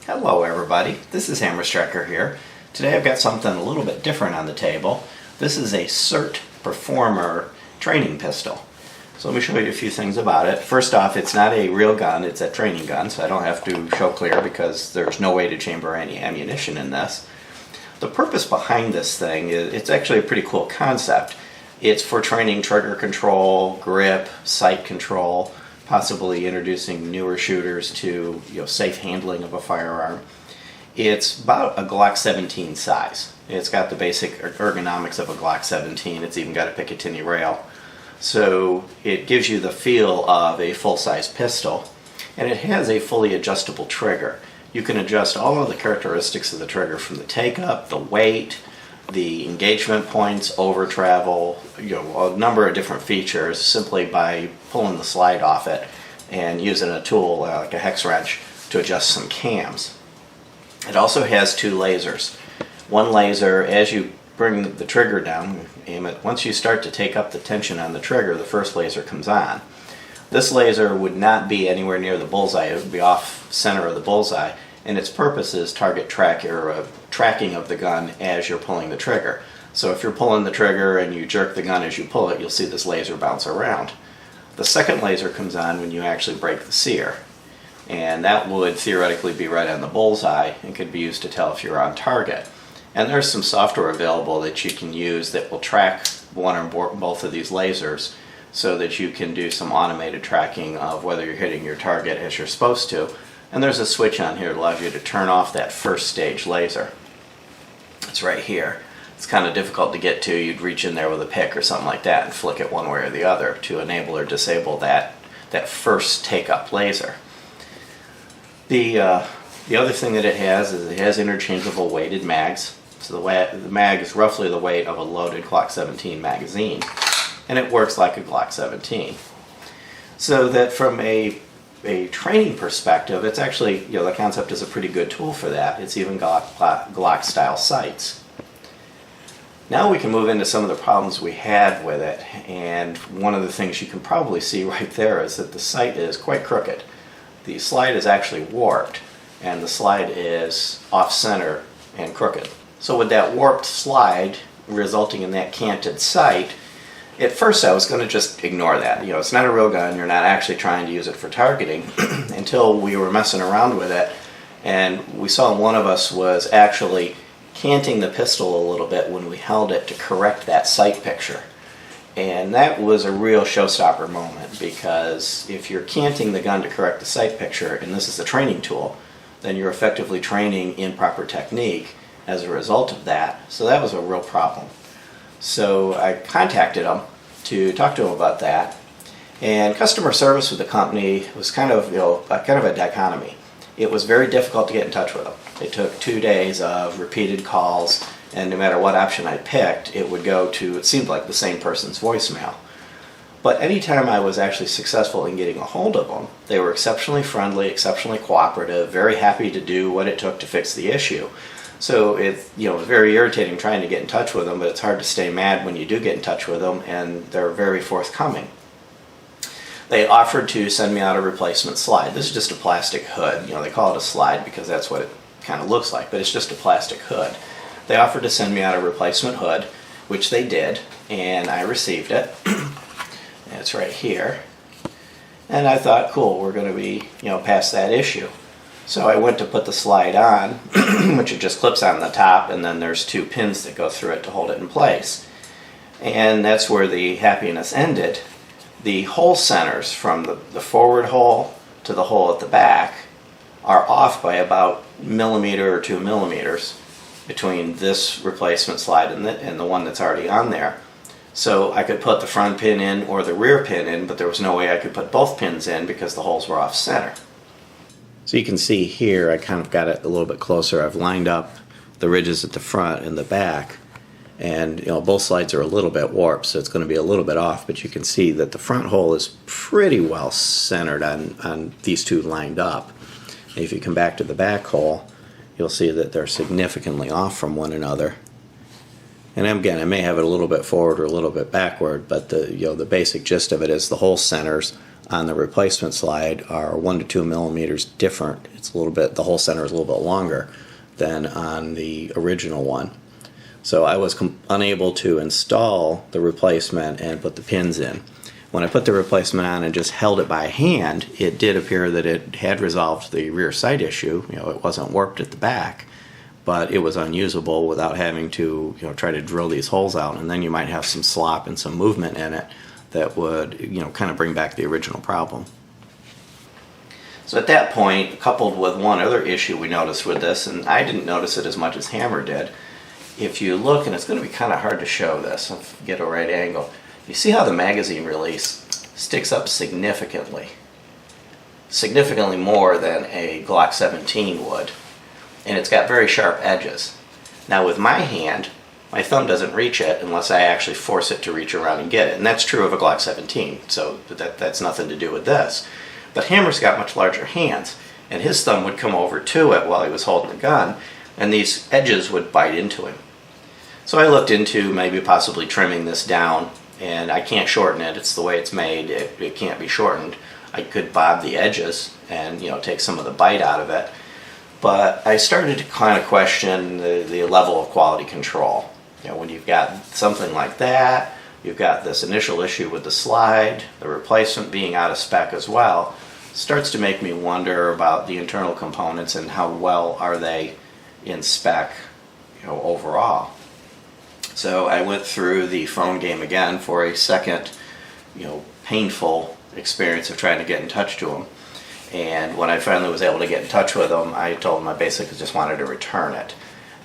Hello everybody, this is Hammer Striker here. Today I've got something a little bit different on the table. This is a SIRT Performer training pistol. So let me show you a few things about it. First off, it's not a real gun, it's a training gun, so I don't have to show clear because there's no way to chamber any ammunition in this. The purpose behind this thing is it's actually a pretty cool concept. It's for training trigger control, grip, sight control, possibly introducing newer shooters to safe handling of a firearm. It's about a Glock 17 size. It's got the basic ergonomics of a Glock 17. It's even got a Picatinny rail. So it gives you the feel of a full-size pistol. And it has a fully adjustable trigger. You can adjust all of the characteristics of the trigger from the take-up, the weight, the engagement points, over travel, a number of different features simply by pulling the slide off it and using a tool like a hex wrench to adjust some cams. It also has two lasers. One laser, as you bring the trigger down, aim it, once you start to take up the tension on the trigger, the first laser comes on. This laser would not be anywhere near the bullseye, it would be off center of the bullseye, and its purpose is target tracking of the gun as you're pulling the trigger. So if you're pulling the trigger and you jerk the gun as you pull it, you'll see this laser bounce around. The second laser comes on when you actually break the sear, and that would theoretically be right on the bullseye and could be used to tell if you're on target. And there's some software available that you can use that will track one or both of these lasers so that you can do some automated tracking of whether you're hitting your target as you're supposed to. And there's a switch on here that allows you to turn off that first stage laser. It's right here. It's kind of difficult to get to. You'd reach in there with a pick or something like that and flick it one way or the other to enable or disable that first take-up laser. The other thing that it has is it has interchangeable weighted mags. So the mag is roughly the weight of a loaded Glock 17 magazine, and it works like a Glock 17. So that from a training perspective, it's actually, the concept is a pretty good tool for that. It's even got Glock style sights. Now we can move into some of the problems we had with it, and one of the things you can probably see right there is that the sight is quite crooked. The slide is actually warped, and the slide is off center and crooked. So with that warped slide resulting in that canted sight, at first I was going to just ignore that. It's not a real gun, you're not actually trying to use it for targeting, until we were messing around with it and we saw one of us was actually canting the pistol a little bit when we held it to correct that sight picture. And that was a real showstopper moment, because if you're canting the gun to correct the sight picture, and this is a training tool, then you're effectively training improper technique as a result of that. So that was a real problem. So I contacted them to talk to them about that, and customer service with the company was kind of a dichotomy. It was very difficult to get in touch with them. It took 2 days of repeated calls, and no matter what option I picked, it would go to, it seemed like, the same person's voicemail. But anytime I was actually successful in getting a hold of them, they were exceptionally friendly, exceptionally cooperative, very happy to do what it took to fix the issue. So it was very irritating trying to get in touch with them, but it's hard to stay mad when you do get in touch with them, and they're very forthcoming. They offered to send me out a replacement slide. This is just a plastic hood. They call it a slide because that's what it kind of looks like, but it's just a plastic hood. They offered to send me out a replacement hood, which they did, and I received it. It's right here. And I thought, cool, we're going to be, past that issue. So I went to put the slide on, which it just clips on the top, and then there's 2 pins that go through it to hold it in place. And that's where the happiness ended. The hole centers from the forward hole to the hole at the back are off by about millimeter or 2 millimeters between this replacement slide and the one that's already on there. So I could put the front pin in or the rear pin in, but there was no way I could put both pins in because the holes were off center. So you can see here, I kind of got it a little bit closer. I've lined up the ridges at the front and the back, and both slides are a little bit warped, so it's going to be a little bit off, but you can see that the front hole is pretty well centered on these 2 lined up. And if you come back to the back hole, you'll see that they're significantly off from one another. And again, I may have it a little bit forward or a little bit backward, but the basic gist of it is the hole centers on the replacement slide are 1 to 2 millimeters different. It's a little bit, the hole center is a little bit longer than on the original one. So I was unable to install the replacement and put the pins in. When I put the replacement on and just held it by hand, it did appear that it had resolved the rear sight issue. It wasn't warped at the back, but it was unusable without having to try to drill these holes out, and then you might have some slop and some movement in it that would kind of bring back the original problem. So at that point, coupled with one other issue we noticed with this, and I didn't notice it as much as Hammer did, if you look, and it's going to be kind of hard to show this, if you get a right angle, you see how the magazine release sticks up significantly more than a Glock 17 would, and it's got very sharp edges. Now with my hand, my thumb doesn't reach it unless I actually force it to reach around and get it, and that's true of a Glock 17, so that's nothing to do with this. But Hammer's got much larger hands, and his thumb would come over to it while he was holding the gun, and these edges would bite into him. So I looked into maybe possibly trimming this down, and I can't shorten it. It's the way it's made. It can't be shortened. I could bob the edges and take some of the bite out of it. But I started to kind of question the level of quality control. When you've got something like that, you've got this initial issue with the slide, the replacement being out of spec as well, starts to make me wonder about the internal components and how well are they in spec overall. So I went through the phone game again for a second, painful experience of trying to get in touch to them. And when I finally was able to get in touch with them, I told them I basically just wanted to return it.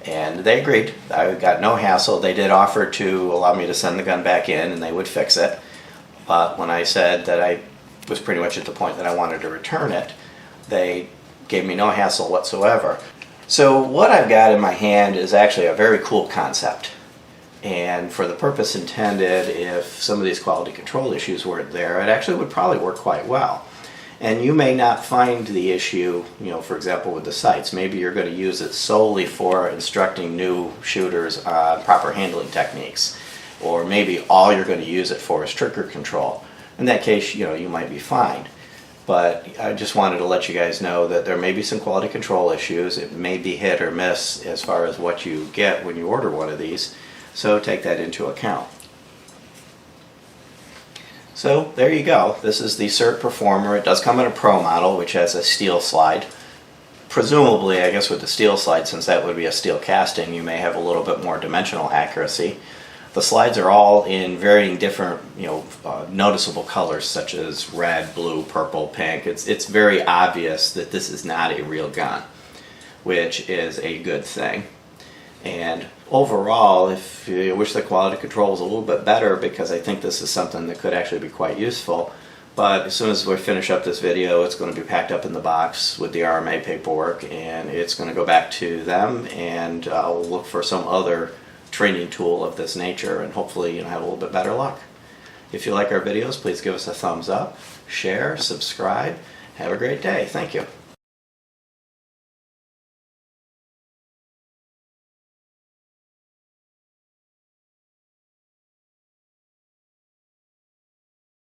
And they agreed. I got no hassle. They did offer to allow me to send the gun back in and they would fix it. But when I said that I was pretty much at the point that I wanted to return it, they gave me no hassle whatsoever. So what I've got in my hand is actually a very cool concept. And for the purpose intended, if some of these quality control issues weren't there, it actually would probably work quite well. And you may not find the issue, for example, with the sights. Maybe you're going to use it solely for instructing new shooters on proper handling techniques. Or maybe all you're going to use it for is trigger control. In that case, you might be fine. But I just wanted to let you guys know that there may be some quality control issues. It may be hit or miss as far as what you get when you order one of these. So take that into account. So there you go. This is the SIRT Performer. It does come in a Pro model, which has a steel slide. Presumably, I guess with the steel slide, since that would be a steel casting, you may have a little bit more dimensional accuracy. The slides are all in varying different, noticeable colors, such as red, blue, purple, pink. It's very obvious that this is not a real gun, which is a good thing. And overall, if you wish the quality control was a little bit better, because I think this is something that could actually be quite useful. But as soon as we finish up this video, it's going to be packed up in the box with the RMA paperwork, and it's going to go back to them, and I'll look for some other training tool of this nature, and hopefully have a little bit better luck. If you like our videos, please give us a thumbs up, share, subscribe. Have a great day. Thank you.